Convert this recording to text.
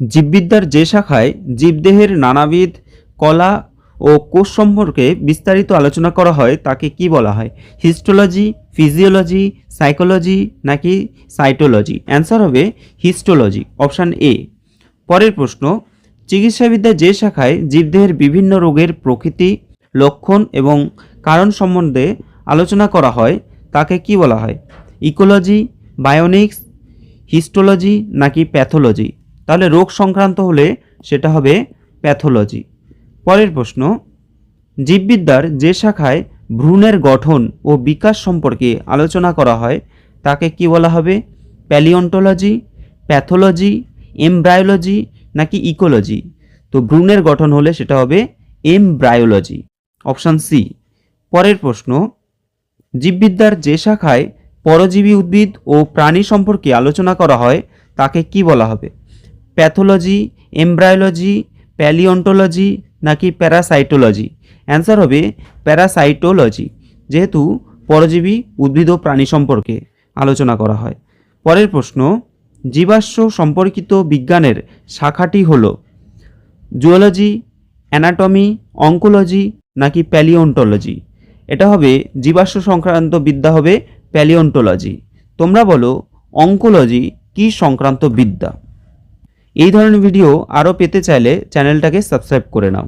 জীববিদ্যার যে শাখায় জীবদেহের নানাবিধ কলা ও কোষ সম্পর্কে বিস্তারিত আলোচনা করা হয় তাকে কি বলা হয়? হিস্টোলজি, ফিজিওলজি, সাইকোলজি নাকি সাইটোলজি? অ্যান্সার হবে হিস্টোলজি, অপশান এ। পরের প্রশ্ন, চিকিৎসাবিদ্যার যে শাখায় জীবদেহের বিভিন্ন রোগের প্রকৃতি, লক্ষণ এবং কারণ সম্বন্ধে আলোচনা করা হয় তাকে কি বলা হয়? ইকোলজি, বায়োনিক্স, হিস্টোলজি নাকি প্যাথোলজি? তাহলে রোগ সংক্রান্ত হলে সেটা হবে প্যাথোলজি। পরের প্রশ্ন, জীববিদ্যার যে শাখায় ভ্রূণের গঠন ও বিকাশ সম্পর্কে আলোচনা করা হয় তাকে কি বলা হবে? প্যালিওন্টোলজি, প্যাথোলজি, এমব্রায়োলজি নাকি ইকোলজি? তো ভ্রূণের গঠন হলে সেটা হবে এমব্রায়োলজি, অপশান সি। পরের প্রশ্ন, জীববিদ্যার যে শাখায় পরজীবী উদ্ভিদ ও প্রাণী সম্পর্কে আলোচনা করা হয় তাকে কি বলা হবে? প্যাথোলজি, এমব্রায়োলজি, প্যালিওন্টোলজি নাকি প্যারাসাইটোলজি? অ্যান্সার হবে প্যারাসাইটোলজি, যেহেতু পরজীবী উদ্ভিদ ও প্রাণী সম্পর্কে আলোচনা করা হয়। পরের প্রশ্ন, জীবাশ্ম সম্পর্কিত বিজ্ঞানের শাখাটি হল জুওলজি, অ্যানাটমি, অঙ্কোলজি নাকি প্যালিওন্টোলজি? এটা হবে জীবাশ্ম সংক্রান্ত বিদ্যা হবে প্যালিওন্টোলজি। তোমরা বলো অঙ্কোলজি কি সংক্রান্ত বিদ্যা? এই ধরনের ভিডিও আরও পেতে চাইলে চ্যানেলটাকে সাবস্ক্রাইব করে নাও।